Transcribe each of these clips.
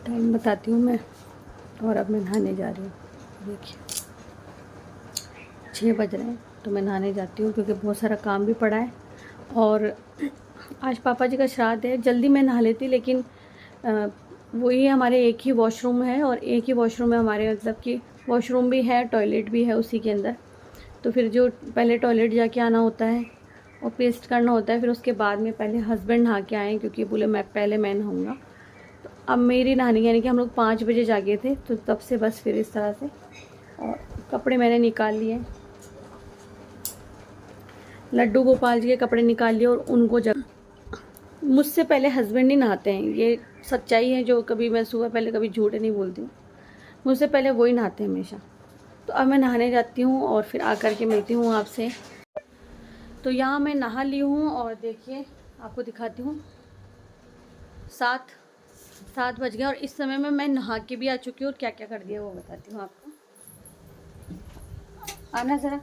Time बताती हूँ मैं। और अब मैं नहाने जा रही हूँ। देखिए 6 बज रहे हैं तो मैं नहाने जाती हूँ क्योंकि बहुत सारा काम भी पड़ा है। और आज पापा जी का श्राद्ध है। जल्दी मैं नहा लेती, लेकिन वही हमारे एक ही वॉशरूम है और एक ही वॉशरूम में हमारे मतलब कि वॉशरूम भी है, टॉयलेट भी है उसी के अंदर। तो फिर जो पहले टॉयलेट जाके आना होता है और पेस्ट करना होता है, फिर उसके बाद में पहले हस्बैंड नहा के आए क्योंकि बोले मैं नहाऊंगा। तो अब मेरी नहाने, यानी कि हम लोग 5 बजे जागे थे, तो तब से बस फिर इस तरह से। और कपड़े मैंने निकाल लिए, लड्डू गोपाल जी के कपड़े निकाल लिए और उनको मुझसे पहले हस्बैंड ही नहाते हैं। ये सच्चाई है, जो कभी मैं सुबह पहले कभी झूठ नहीं बोलती हूँ। मुझसे पहले वही नहाते हैं हमेशा। तो अब मैं नहाने जाती हूँ और फिर आकर के मिलती हूँ आपसे। तो यहाँ मैं नहा ली हूँ और देखिए आपको दिखाती हूँ। 7 बज गए और इस समय में मैं नहा के भी आ चुकी हूँ और क्या क्या कर दिया वो बताती हूँ आपको। आना ज़रा।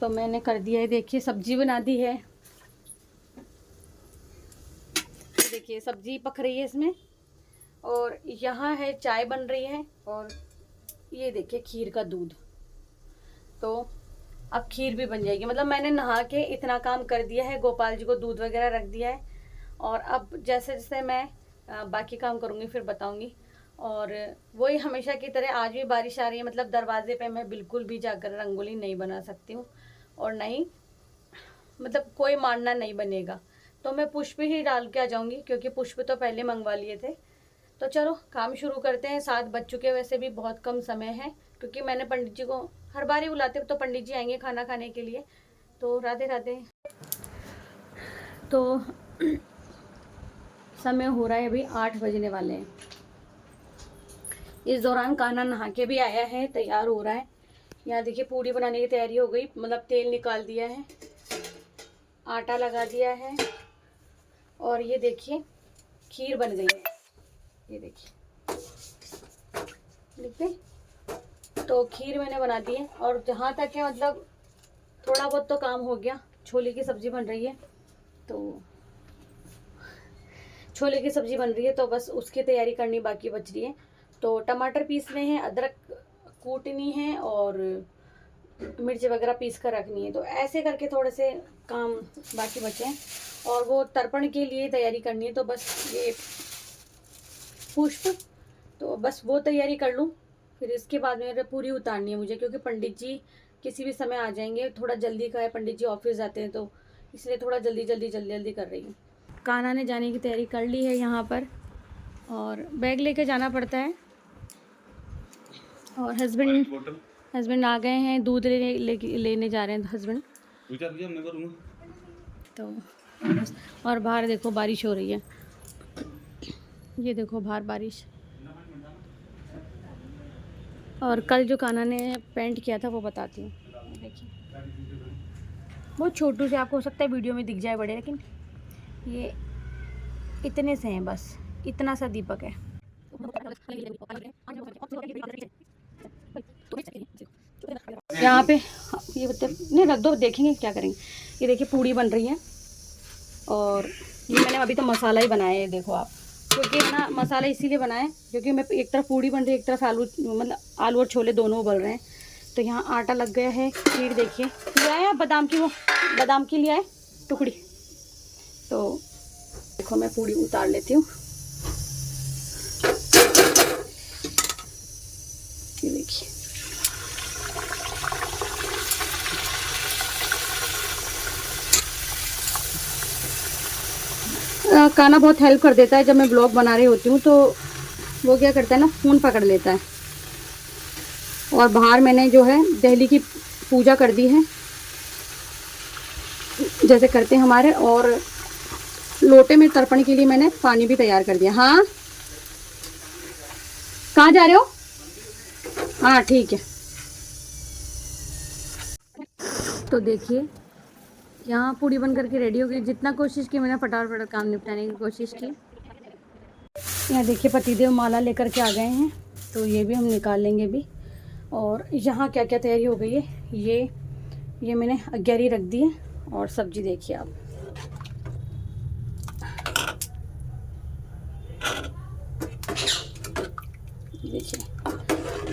तो मैंने कर दिया है, देखिए सब्जी बना दी है। देखिए सब्जी पक रही है इसमें, और यहाँ है चाय बन रही है, और ये देखिए खीर का दूध। तो अब खीर भी बन जाएगी। मतलब मैंने नहा के इतना काम कर दिया है, गोपाल जी को दूध वगैरह रख दिया है। और अब जैसे जैसे मैं बाकी काम करूँगी फिर बताऊँगी। और वही हमेशा की तरह आज भी बारिश आ रही है। मतलब दरवाजे पे मैं बिल्कुल भी जाकर रंगोली नहीं बना सकती हूँ, और नहीं मतलब कोई मानना नहीं बनेगा। तो मैं पुष्प ही डाल के आ जाऊँगी, क्योंकि पुष्प तो पहले मंगवा लिए थे। तो चलो काम शुरू करते हैं। 7 बज चुके, वैसे भी बहुत कम समय है, क्योंकि मैंने पंडित जी को हर बार ही बुलाते, तो पंडित जी आएंगे खाना खाने के लिए। तो राधे राधे। तो समय हो रहा है अभी 8 बजने वाले हैं। इस दौरान कान्हा नहा के भी आया है, तैयार हो रहा है। यहाँ देखिए पूड़ी बनाने की तैयारी हो गई। मतलब तेल निकाल दिया है, आटा लगा दिया है, और ये देखिए खीर बन गई है। ये देखिए देखते, तो खीर मैंने बना दी है। और जहाँ तक है मतलब थोड़ा बहुत तो काम हो गया। छोले की सब्ज़ी बन रही है, तो छोले की सब्ज़ी बन रही है, तो बस उसकी तैयारी करनी बाकी बच रही है। तो टमाटर पीसने हैं, अदरक कूटनी है, और मिर्च वगैरह पीस कर रखनी है। तो ऐसे करके थोड़े से काम बाकी बचे हैं। और वो तर्पण के लिए तैयारी करनी है, तो बस ये पुष्प, तो बस वो तैयारी कर लूँ। फिर इसके बाद में पूरी उतारनी है मुझे, क्योंकि पंडित जी किसी भी समय आ जाएंगे। थोड़ा जल्दी का है, पंडित जी ऑफिस जाते हैं, तो इसलिए थोड़ा जल्दी कर रही हूँ। कान्हा ने जाने की तैयारी कर ली है यहाँ पर, और बैग लेके जाना पड़ता है। और हस्बैंड आ गए हैं, दूध लेने जा रहे हैं हस्बैंड। तो और बाहर देखो बारिश हो रही है। ये देखो बाहर बारिश। और कल जो कान्हा ने पेंट किया था वो बताती हूँ। देखिए बहुत छोटू से, आपको हो सकता है वीडियो में दिख जाए बड़े, लेकिन ये इतने से हैं, बस इतना सा दीपक है। यहाँ पे ये बता नहीं, रख दो, देखेंगे क्या करेंगे। ये देखिए पूड़ी बन रही है, और ये मैंने अभी तो मसाला ही बनाया है, देखो आप। क्योंकि ना मसाला इसीलिए बनाया क्योंकि मैं एक तरफ पूड़ी बन रही है, एक तरफ आलू, मतलब आलू और छोले दोनों उबल रहे हैं। तो यहाँ आटा लग गया है। खीर देखिए ले आया बादाम की, वो बादाम की ले आए टुकड़ी। तो देखो मैं पूड़ी उतार लेती हूँ। ये देखिए कान्हा बहुत हेल्प कर देता है। जब मैं ब्लॉग बना रही होती हूँ तो वो क्या करता है ना, फ़ोन पकड़ लेता है। और बाहर मैंने जो है दहली की पूजा कर दी है, जैसे करते हैं हमारे। और लोटे में तर्पण के लिए मैंने पानी भी तैयार कर दिया। हाँ कहाँ जा रहे हो? हाँ ठीक है। तो देखिए यहाँ पूड़ी बन करके रेडी हो गई। जितना कोशिश की मैंने फटाफट काम निपटाने की कोशिश की। यहाँ देखिए पतिदेव माला लेकर के आ गए हैं, तो ये भी हम निकाल लेंगे भी। और यहाँ क्या क्या तैयारी हो गई है, ये मैंने अग्यारी रख दी है। और सब्जी देखिए आप,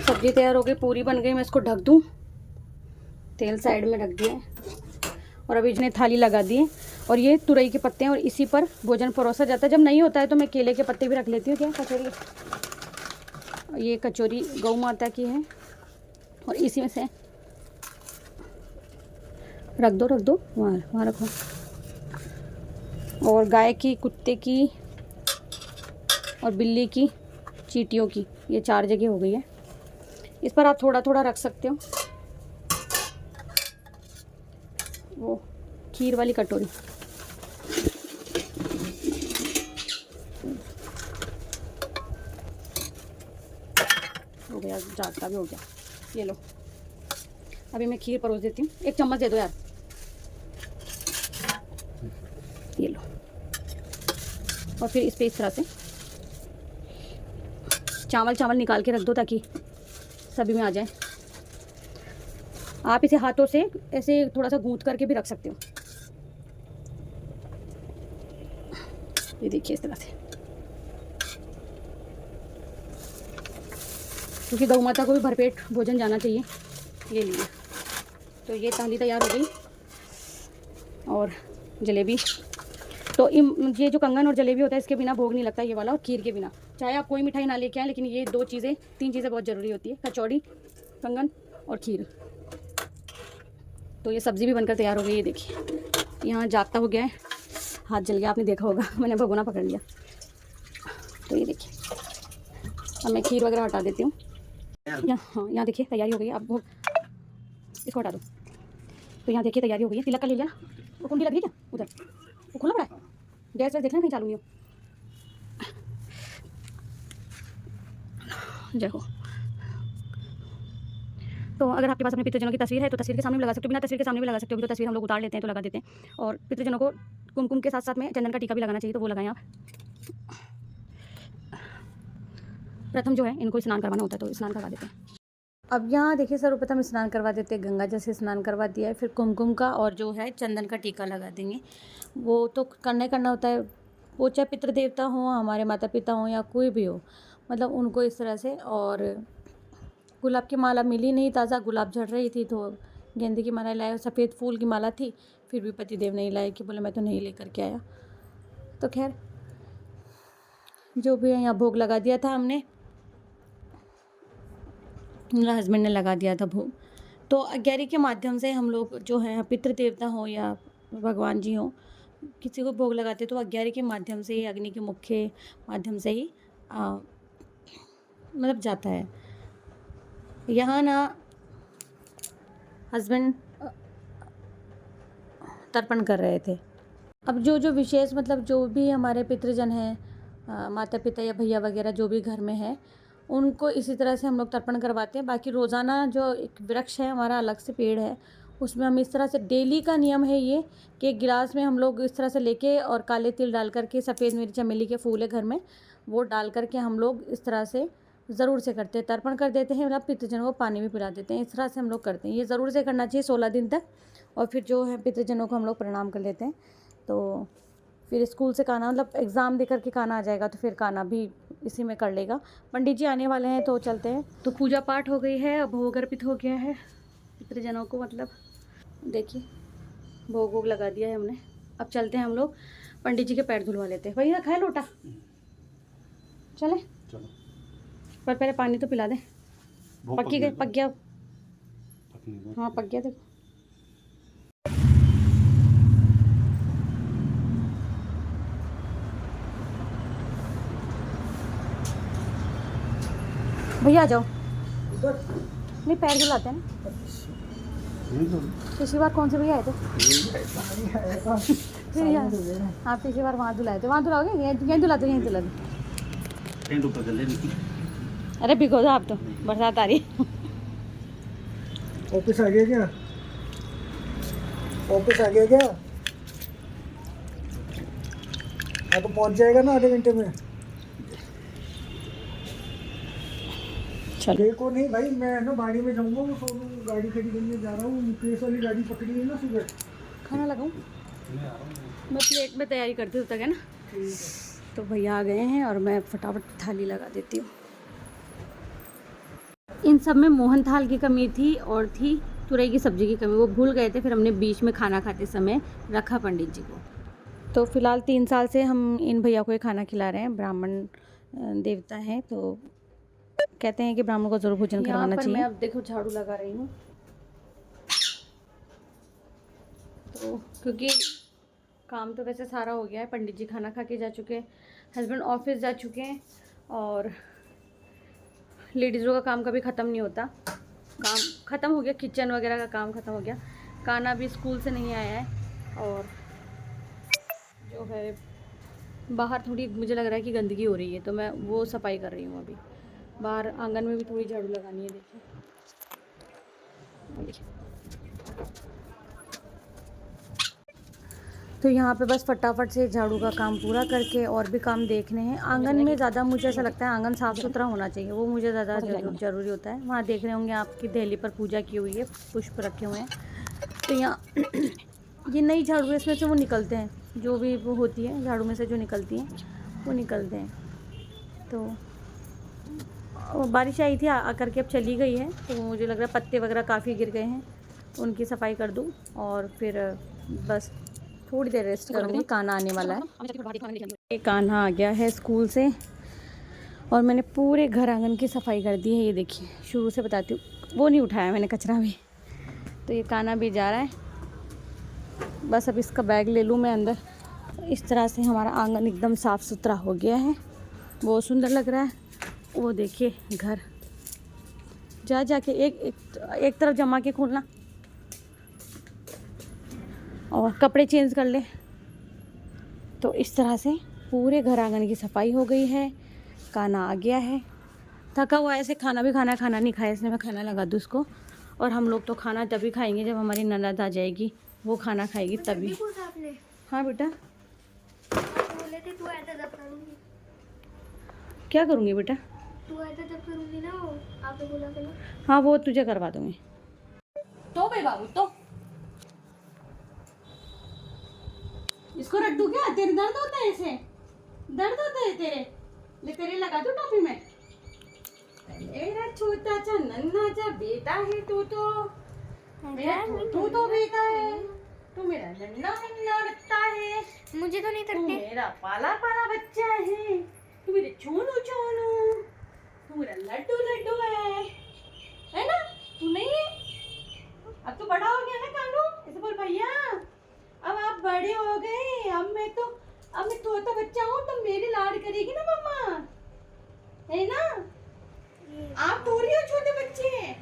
सब्जी तैयार हो गई, पूरी बन गई। मैं इसको ढक दूँ, तेल साइड में रख दिया है और अभी इसने थाली लगा दी है। और ये तुरई के पत्ते हैं और इसी पर भोजन परोसा जाता है। जब नहीं होता है तो मैं केले के पत्ते भी रख लेती हूँ। क्या कचौरी, ये कचौरी गौ माता की है और इसी में से रख दो वहाँ रखो। और गाय की, कुत्ते की और बिल्ली की, चींटियों की, ये 4 जगह हो गई है। इस पर आप थोड़ा थोड़ा रख सकते हो। वो खीर वाली कटोरी, हो गया, जाता भी हो गया। ये लो, अभी मैं खीर परोस देती हूँ। 1 चम्मच दे दो यार, ये लो। और फिर इस पे इस तरह से चावल निकाल के रख दो ताकि सभी में आ जाए। आप इसे हाथों से ऐसे थोड़ा सा गूंथ करके भी रख सकते हो। ये देखिए इस तरह से, क्योंकि गौ माता को भी भरपेट भोजन जाना चाहिए। ये लिए, तो ये थाली तैयार हो गई। और जलेबी, तो ये जो कंगन और जलेबी होता है इसके बिना भोग नहीं लगता, ये वाला, और खीर के बिना। चाहे आप कोई मिठाई ना लेके आएँ, लेकिन ये 2 चीज़ें, 3 चीज़ें बहुत ज़रूरी होती है, कचौड़ी, कंगन और खीर। तो ये सब्ज़ी भी बनकर तैयार हो गई। ये देखिए यहाँ जागता हो गया है, हाथ जल गया, आपने देखा होगा, मैंने भगोना पकड़ लिया। तो ये देखिए, अब मैं खीर वगैरह हटा देती हूँ। हाँ, यहाँ देखिए तैयारी हो गई है। अब भोग, इसको हटा दो। तो यहाँ देखिए तैयारी हो गई है। तिलक का ले लिया ना, वो कुंडी लग रही है क्या उधर, वो खुला पड़ा है, गैस वैस देखना कहीं चालू नहीं हो। जय हो। तो अगर आपके पास अपने पितृजनों की तस्वीर है तो तस्वीर के सामने भी लगा सकते हो, बिना तस्वीर के सामने भी लगा सकते हो। तो तस्वीर हम लोग उतार लेते हैं तो लगा देते हैं। और पितृजनों को कुमकुम के साथ साथ में चंदन का टीका भी लगाना चाहिए, तो वो लगाएं आप। प्रथम जो है इनको स्नान करवाना होता है, तो स्नान करवा देते हैं। अब यहाँ देखिए सर्वप्रथम स्नान करवा देते हैं, गंगा जल से स्नान करवा दिया है। फिर कुमकुम का और जो है चंदन का टीका लगा देंगे। वो तो करना होता है, वो चाहे पितृ देवता हो, हमारे माता पिता हों या कोई भी हो, मतलब उनको इस तरह से। और गुलाब की माला मिली नहीं, ताज़ा गुलाब झड़ रही थी तो गेंदे की माला लाए, सफ़ेद फूल की माला थी, फिर भी पतिदेव नहीं लाए, कि बोले मैं तो नहीं लेकर के आया। तो खैर जो भी है, यहाँ भोग लगा दिया था हमने, मेरा हस्बैंड ने लगा दिया था भोग। तो अग्यारी के माध्यम से हम लोग जो है, पितृ देवता हो या भगवान जी हो, किसी को भोग लगाते तो अग्यारी के माध्यम से ही, अग्नि के मुख्य माध्यम से ही मतलब जाता है। यहाँ ना हस्बैंड तर्पण कर रहे थे। अब जो विशेष, मतलब जो भी हमारे पितृजन हैं, माता पिता या भैया वगैरह जो भी घर में है, उनको इसी तरह से हम लोग तर्पण करवाते हैं। बाकी रोज़ाना जो एक वृक्ष है हमारा, अलग से पेड़ है, उसमें हम इस तरह से, डेली का नियम है ये, कि एक गिलास में हम लोग इस तरह से लेके और काले तिल डाल करके, सफ़ेद मेरी चमेली के फूल है घर में, वो डाल करके हम लोग इस तरह से ज़रूर से करते हैं, तर्पण कर देते हैं। मतलब पितृजनों को पानी भी पिला देते हैं। इस तरह से हम लोग करते हैं, ये ज़रूर से करना चाहिए 16 दिन तक। और फिर जो है पितृजनों को हम लोग प्रणाम कर लेते हैं। तो फिर स्कूल से खाना, मतलब एग्ज़ाम दे करके खाना आ जाएगा, तो फिर खाना भी इसी में कर लेगा। पंडित जी आने वाले हैं तो चलते हैं। तो पूजा पाठ हो गई है, अब भोग अर्पित हो गया है पितृजनों को, मतलब देखिए भोग वोग लगा दिया है हमने। अब चलते हैं हम लोग, पंडित जी के पैर धुलवा लेते हैं। भैया खाए लोटा, चले चलो, पर पहले पानी तो पिला दे। पक गया, हाँ पक गया। देखो भैया आ जाओ, नहीं पैर धुलाते हैं ना। पिछली बार कौन से भैया आए थे? हाँ पिछली बार वहाँ धुलाए थे। वहाँ धुलाओगे? यहीं धुलाते, यहीं धुला दो। अरे भिगो दो आप, तो बरसात आ रही है। ऑफिस आ गया क्या? ऑफिस आ गया क्या? हाँ तो पहुँच जाएगा ना आधे घंटे में। देखो नहीं भाई, मैं ना गाड़ी में जाऊंगा, वो सोनू गाड़ी खड़ी करने जा रहा हूँ, मुकेश वाली गाड़ी पकड़ी है ना सुबह। खाना लगाऊं? मैं प्लेट में तैयारी करती हूँ तक, है ना। तो भैया आ गए हैं और मैं फटाफट थाली लगा देती हूँ। इन सब में मोहन थाल की कमी थी और थी तुरई की सब्ज़ी की कमी। वो भूल गए थे, फिर हमने बीच में खाना खाते समय रखा पंडित जी को। तो फिलहाल 3 साल से हम इन भैया को ये खाना खिला रहे हैं। ब्राह्मण देवता हैं, तो कहते हैं कि ब्राह्मण को जरूर भोजन करवाना चाहिए। मैं अब देखो झाड़ू लगा रही हूँ, तो क्योंकि काम तो वैसे सारा हो गया है। पंडित जी खाना खा के जा चुके हैं, हस्बैंड ऑफिस जा चुके हैं, और लेडीज़ों का काम कभी ख़त्म नहीं होता। काम ख़त्म हो गया, किचन वगैरह का काम ख़त्म हो गया। काना भी स्कूल से नहीं आया है, और जो है बाहर थोड़ी मुझे लग रहा है कि गंदगी हो रही है, तो मैं वो सफाई कर रही हूँ अभी। बाहर आंगन में भी थोड़ी झाड़ू लगानी है, देखिए। तो यहाँ पे बस फटाफट से झाड़ू का काम पूरा करके और भी काम देखने हैं। आंगन में ज़्यादा मुझे ऐसा लगता है आंगन साफ़ सुथरा होना चाहिए, वो मुझे ज़्यादा ज़रूरी होता है। वहाँ देख रहे होंगे आपकी दहली पर पूजा की हुई है, पुष्प रखे हुए हैं। तो यहाँ ये नई झाड़ू है, इसमें से वो निकलते हैं, जो भी वो होती है झाड़ू में से जो निकलती हैं वो निकलते हैं। तो बारिश आई थी आकर के अब चली गई है, तो मुझे लग रहा है पत्ते वगैरह काफ़ी गिर गए हैं, उनकी सफाई कर दूँ और फिर बस थोड़ी देर रेस्ट करूँगी। कान्हा आने वाला है। ये कान्हा आ गया है स्कूल से, और मैंने पूरे घर आंगन की सफाई कर दी है। ये देखिए, शुरू से बताती हूँ, वो नहीं उठाया मैंने कचरा भी। तो ये कान्हा भी जा रहा है, बस अब इसका बैग ले लूँ मैं अंदर। इस तरह से हमारा आंगन एकदम साफ़ सुथरा हो गया है, बहुत सुंदर लग रहा है। वो देखिए घर, जाके एक तरफ जमा के खोलना और कपड़े चेंज कर ले। तो इस तरह से पूरे घर आंगन की सफाई हो गई है। कान्हा आ गया है, थका हुआ है, ऐसे खाना भी खाना नहीं खाया इसने। मैं खाना लगा दूँ उसको, और हम लोग तो खाना तभी खाएंगे जब हमारी ननद आ जाएगी, वो खाना खाएगी तभी। हाँ बेटा, बोले थे तू ऐसा जब करूंगी, क्या करूँगी बेटा? तू ऐसा जब करूंगी ना, वो आपने बोला था ना। हाँ, वो तुझे करवा दूँगी। तो भाई बाबू, तो इसको रख दूँ क्या? तेरे दर्द होता है, ऐसे दर्द होता है तेरे? ले तेरे लगा दूँ टॉफी में। मेरा छोटा सा नन्हा सा बेटा है तू, तो मेरा तू तो बेटा है, तू मेरा नन्हा लगता है। मुझे तो नहीं तू थकते। मेरा पाला बच्चा है, तू मेरे छोनू, तू मेरा लड्डू है ना? तू नहीं है? अब तो बड़ा हो गया ना कानू, ऐसे बोल भैया, अब आप बड़े हो गए, अब मैं छोटा बच्चा हूँ, तो मेरी लाड करेगी ना मम्मा, है ना? आप थोड़ी हो छोटे बच्चे हैं।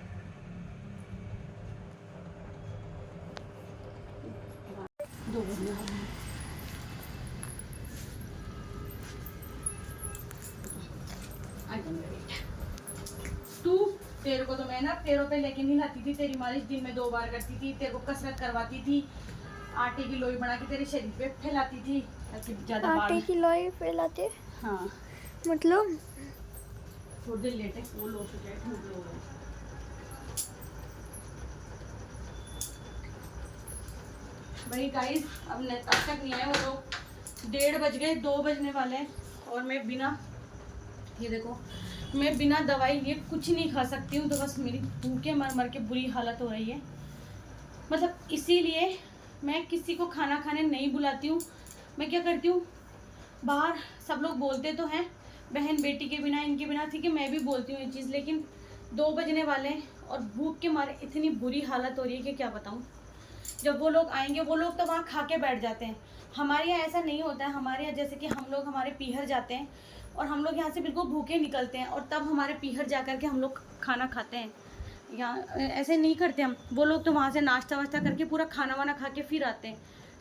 तू, तेरे को तो मैं ना पैरों पे लेके नहीं लाती थी, तेरी मालिश दिन में 2 बार करती थी, तेरे को कसरत करवाती थी, आटे की लोई बना के तेरे शरीर पे फैलाती थी, ताकि ज्यादा आटे की लोई फैलाते? हाँ, मतलब थोड़ी देर लेटे वो लो तो जाए, ठूक लो। भाई गाइस, अब तब तक नहीं आए वो लोग, 1:30 बज गए, 2 बजने वाले हैं, और मैं बिना, ये देखो, मैं बिना दवाई लिए कुछ नहीं खा सकती हूँ। तो बस मेरी भूखे मर के बुरी हालत हो रही है। मतलब इसीलिए मैं किसी को खाना खाने नहीं बुलाती हूँ। मैं क्या करती हूँ, बाहर सब लोग बोलते तो हैं, बहन बेटी के बिना, इनके बिना, ठीक है, मैं भी बोलती हूँ ये चीज़, लेकिन 2 बजने वाले हैं और भूख के मारे इतनी बुरी हालत हो रही है कि क्या बताऊँ। जब वो लोग आएंगे, वो लोग तो वहाँ खा के बैठ जाते हैं। हमारे यहाँ ऐसा नहीं होता है। हमारे यहाँ जैसे कि हम लोग हमारे पीहर जाते हैं, और हम लोग यहाँ से बिल्कुल भूखे निकलते हैं, और तब हमारे पीहर जा कर के हम लोग खाना खाते हैं। यहाँ ऐसे नहीं करते हम। वो लोग तो वहाँ से नाश्ता वाश्ता करके पूरा खाना वाना खा के फिर आते हैं,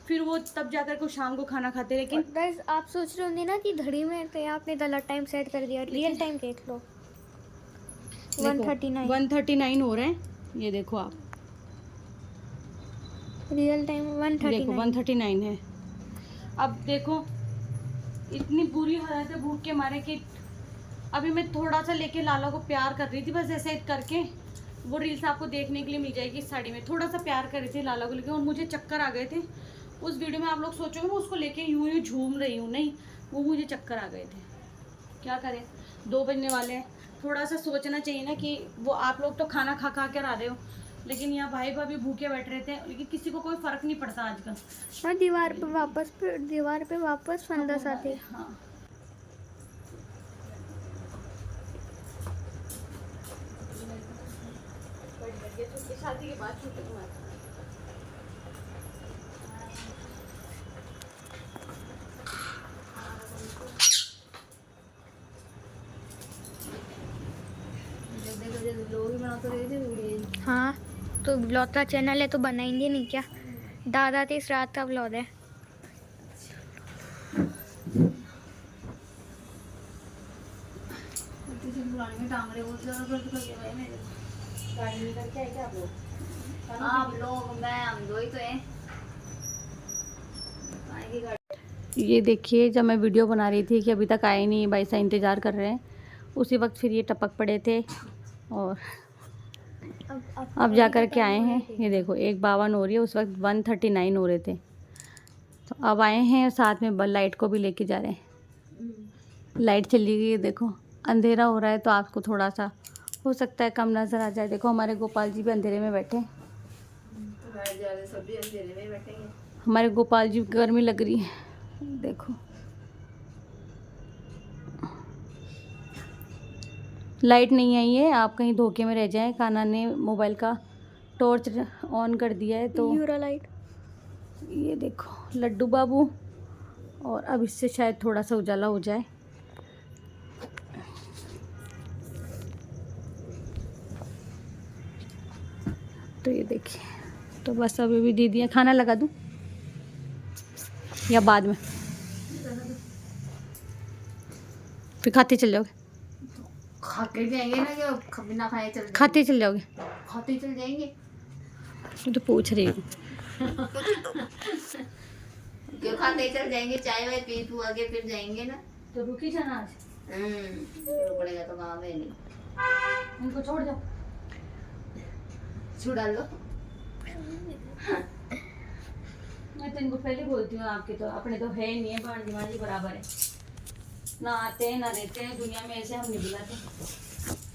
फिर वो तब जाकर के शाम को खाना खाते हैं। लेकिन गाइस, आप सोच रहे होंगे ना कि घड़ी में तो आपने गलत टाइम सेट कर दिया। रियल टाइम देख लो, 139 हो रहे हैं। ये देखो आप, रियल टाइम 139 है। अब देखो, इतनी बुरी हालत है भूख के मारे कि अभी मैं थोड़ा सा लेके लाला को प्यार कर रही थी, बस ऐसे करके। वो रील्स आपको देखने के लिए मिल जाएगी। इस साड़ी में थोड़ा सा प्यार कर रही थी लाला को लेके, और मुझे चक्कर आ गए थे। उस वीडियो में आप लोग सोचोगे मैं उसको लेके यूं झूम रही हूँ, नहीं, वो मुझे चक्कर आ गए थे। क्या करें, 2 बजने वाले हैं। थोड़ा सा सोचना चाहिए ना कि वो आप लोग तो खाना खा खा कर आ रहे हो, लेकिन यहाँ भाई भाभी भूखे बैठ रहे थे, लेकिन किसी को कोई फर्क नहीं पड़ता आजकल। और दीवार पे वापस फंदस आते। हाँ शादी के बाद छूटे तुम्हारे। हाँ तो ब्लॉग का चैनल है तो बनाएंगे नहीं क्या? दादा थे इस रात का ब्लॉग है। आप लोग मैं हम दो ही तो हैं। ये देखिए, जब मैं वीडियो बना रही थी कि अभी तक आए नहीं, भाई साहब इंतज़ार कर रहे हैं, उसी वक्त फिर ये टपक पड़े थे और अब जा कर के आए हैं। ये देखो 1:52 हो रही है, उस वक्त 1:39 हो रहे थे। तो अब आए हैं और साथ में लाइट को भी लेके जा रहे हैं। लाइट चली गई है, देखो अंधेरा हो रहा है तो आपको थोड़ा सा हो सकता है कम नज़र आ जाए। देखो हमारे गोपाल जी भी अंधेरे में बैठे हैं। हमारे गोपाल जी को गर्मी लग रही है, देखो लाइट नहीं आई है। आप कहीं धोखे में रह जाएं। कान्हा ने मोबाइल का टॉर्च ऑन कर दिया है तो यूरा लाइट। ये देखो लड्डू बाबू, और अब इससे शायद थोड़ा सा उजाला हो जाए। तो ये देखिए, तो बस अभी भी दीदी खाना लगा दूं या बाद में? फिर खाते चल जाओगे? खाते जाएंगे ना, क्या बिना खाए चल खाते चल जाओगे? खाते चल जाएंगे। मैं तो पूछ रही हूँ। क्यों खाते चल जाएंगे, चाय वाय पी तू आगे फिर जाएंगे ना। तो रुकी जाना आज। रुकनेगा तो काम है नहीं। इनको छोड़ जाओ, छुड़ा लो। मैं तो इनको पहले बोलती हूँ, आपके तो अपने तो है नहीं है, भांजी भांजी बराबर है, ना आते हैं ना रहते हैं दुनिया में, ऐसे हम नहीं बुलाते।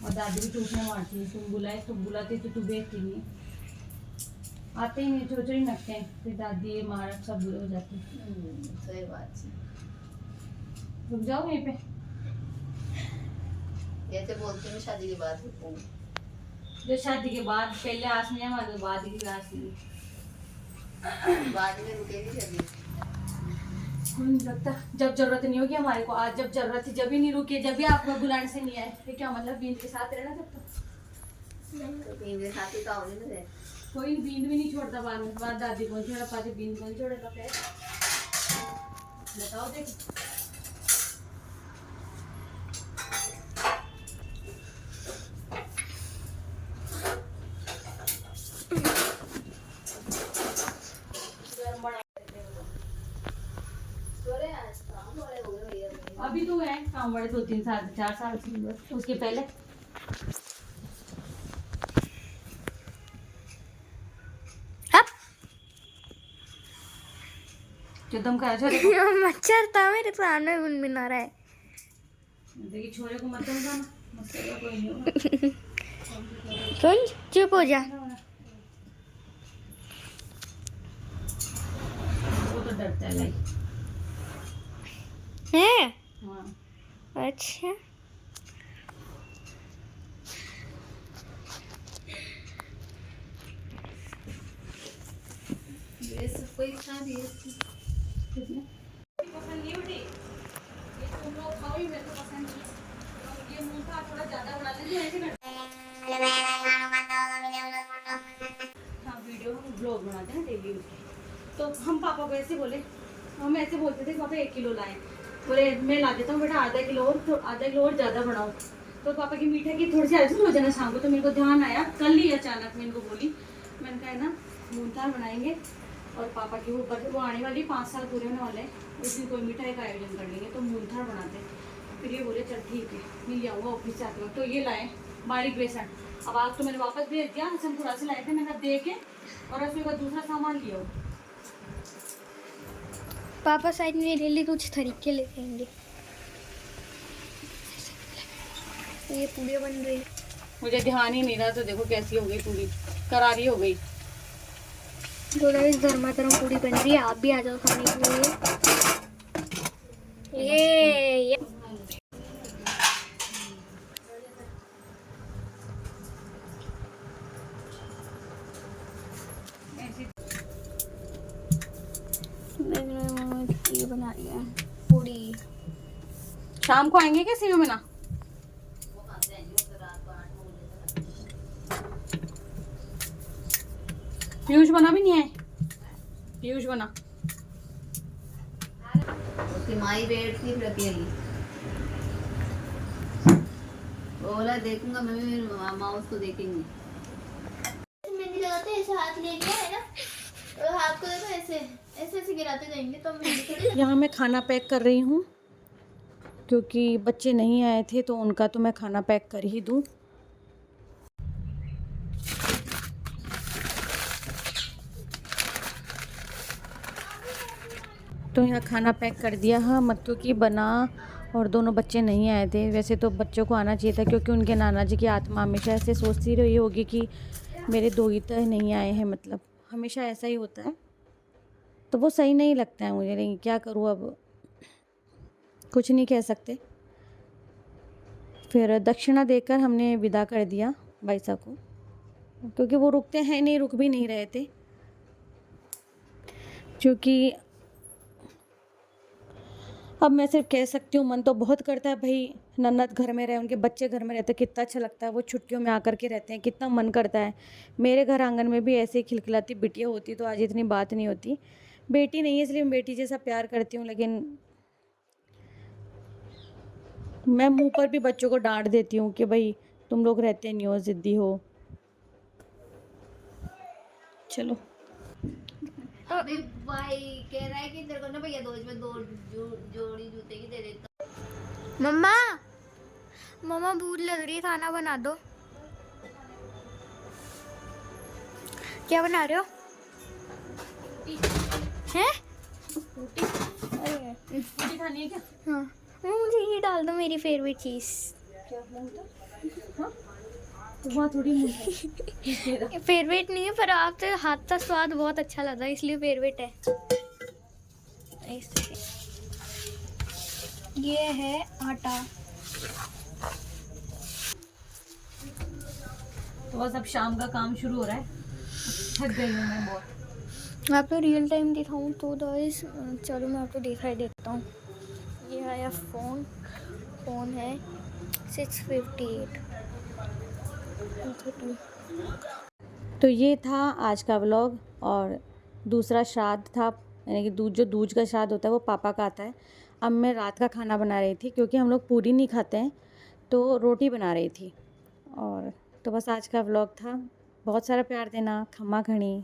और दादी भी टूटने मारती है, तुम बुलाए तुम बुलाती तो तू देखती नहीं है। आते ही नहीं, छोटे नकते हैं, फिर दादी मार सब बुरे हो जाते हैं। सही बात है। रुक जाओ यहीं पे। ऐसे बोलते हैं शादी के बाद रुकूंगी। जो शादी के बाद पहले आस नहीं हमारे, बाद की आस नहीं, बाद में रुकेगी शादी। कोई नहीं लगता। जब जरूरत नहीं होगी हमारे को, आज जब जरूरत थी जब ही नहीं रुके, जब भी आप लोग बुलाने से नहीं आए, फिर क्या मतलब? बीन के साथ रहना जब तक। तो बीन के साथ ही तो होने ना दे। कोई बीन भी नहीं छोड़ता बाद में। बाद दादी कौन छोड़ा पाती, बीन कौन छोड़ेगा? फिर बताओ देखो। अभी तो है काम बड़े 2-3 साल 4 साल से, उसके पहले एकदम का मच्छर था मेरे सामने गुनगुना रहा है। देखिए छोरे को मत समझाना, मच्छर कोई नहीं होगा। सुन चुप हो जा। वो तो डरता है लाइक। है हाँ अच्छा। ये सब कोई खा दिए। पसंद नहीं बेटी, ये तुम लोग खाओ ही, मेरे को पसंद नहीं। तो ये मूंगफा थोड़ा ज्यादा बना लेते हैं, ऐसे करते हाँ वीडियो हम ब्लॉग बनाते हैं डेली उसके। तो हम पापा को ऐसे बोले, हम ऐसे बोलते थे पापा 1 किलो लाए, बोले मैं ला देता हूँ बेटा आधा किलो और ज़्यादा बनाओ। तो पापा की मीठा की थोड़ी सी अर्जेंट हो जाना शाम को, तो मेरे को ध्यान आया कल ही अचानक, मैं इनको बोली, मैंने कहा है ना मूंगफा बनाएंगे और पापा की वो आने वाली 5 साल पूरे होने वाले हैं, उस दिन कोई मिठाई का आयोजन कर लेंगे तो मूंगफा बनाते हैं। फिर ये बोले चल ठीक है, मैं ले आऊँगा ऑफिस से आते वक्त। तो ये लाए बारीक बेसन। अब आज तो मैंने वापस भेज दिया, हसनपुरा से लाए थे, मैंने दे के और उसके बाद दूसरा सामान लिया। पापा शायद मेरे लिए कुछ तरीके लेके आएंगे। ये पूड़ियाँ बन रही। मुझे ध्यान ही नहीं रहा, तो देखो कैसी हो गई पूरी, करारी हो गई। तो गाइस गर्मा गर्म पूड़ी बन रही है, आप भी आ जाओ खाने के लिए। ये ये बना रही है पूड़ी। शाम को आएंगे क्या सीयू में ना? पीयूष बना भी नहीं आए? पीयूष बना उसकी माई बैठ थी फिर अकेली, बोला देखूंगा मैं भी, मामा उसको देखेंगे। मेहंदी लगाते ऐसे हाथ ले लिया है ना, तो हाथ को देखो ऐसे ऐसे ऐसे गिराते जाएंगे तो मेहंदी। यहाँ मैं खाना पैक कर रही हूँ, क्योंकि बच्चे नहीं आए थे तो उनका तो मैं खाना पैक कर ही दूँ। तो यहाँ खाना पैक कर दिया। हाँ, मत्तू की बना, और दोनों बच्चे नहीं आए थे। वैसे तो बच्चों को आना चाहिए था, क्योंकि उनके नाना जी की आत्मा हमेशा ऐसे सोचती रही होगी कि मेरे दो ही तो नहीं आए हैं, मतलब हमेशा ऐसा ही होता है। तो वो सही नहीं लगता है मुझे, लेकिन क्या करूँ, अब कुछ नहीं कह सकते। फिर दक्षिणा देकर हमने विदा कर दिया भाई साहब को, क्योंकि वो रुकते हैं नहीं, रुक भी नहीं रहे थे। क्योंकि अब मैं सिर्फ कह सकती हूँ, मन तो बहुत करता है भाई नन्नत घर में रहे, उनके बच्चे घर में रहते, कितना अच्छा लगता है। वो छुट्टियों में आकर के रहते हैं, कितना मन करता है। मेरे घर आंगन में भी ऐसे ही खिलखिलाती बिटिया होती तो आज इतनी बात नहीं होती। बेटी नहीं है इसलिए मैं बेटी जैसा प्यार करती हूँ, लेकिन मैं मुंह पर भी बच्चों को डांट देती हूँ कि भाई तुम लोग रहते नहीं हो, ज़िद्दी हो। चलो, अभी भाई कह रहा है कि तेरे को ना भैया इसमें दो जोड़ी जूते की दे देता। मम्मा मम्मा भूख लग रही है, खाना बना दो। क्या बना रहे हो? हैं? रोटी खानी है क्या? हाँ मुझे ये डाल दो, मेरी फेवरेट चीज़। क्या हाँ? तो वहाँ थोड़ी फेवरेट नहीं है, पर आपके हाथ का स्वाद बहुत अच्छा लगा इसलिए फेवरेट है। ये है आटा। तो बस अब शाम का काम शुरू हो रहा है। थक गई हूँ मैं बहुत। आपको रियल टाइम दिखाऊं तो गाइस, चलो मैं आपको दिखाई देता हूँ। ये है फ़ोन है 658। तो ये था आज का व्लॉग, और दूसरा श्राद्ध था, यानी कि दूज का श्राद्ध होता है वो पापा का आता है। अब मैं रात का खाना बना रही थी, क्योंकि हम लोग पूरी नहीं खाते हैं, तो रोटी बना रही थी। और तो बस आज का व्लॉग था। बहुत सारा प्यार देना, खम्मा घणी।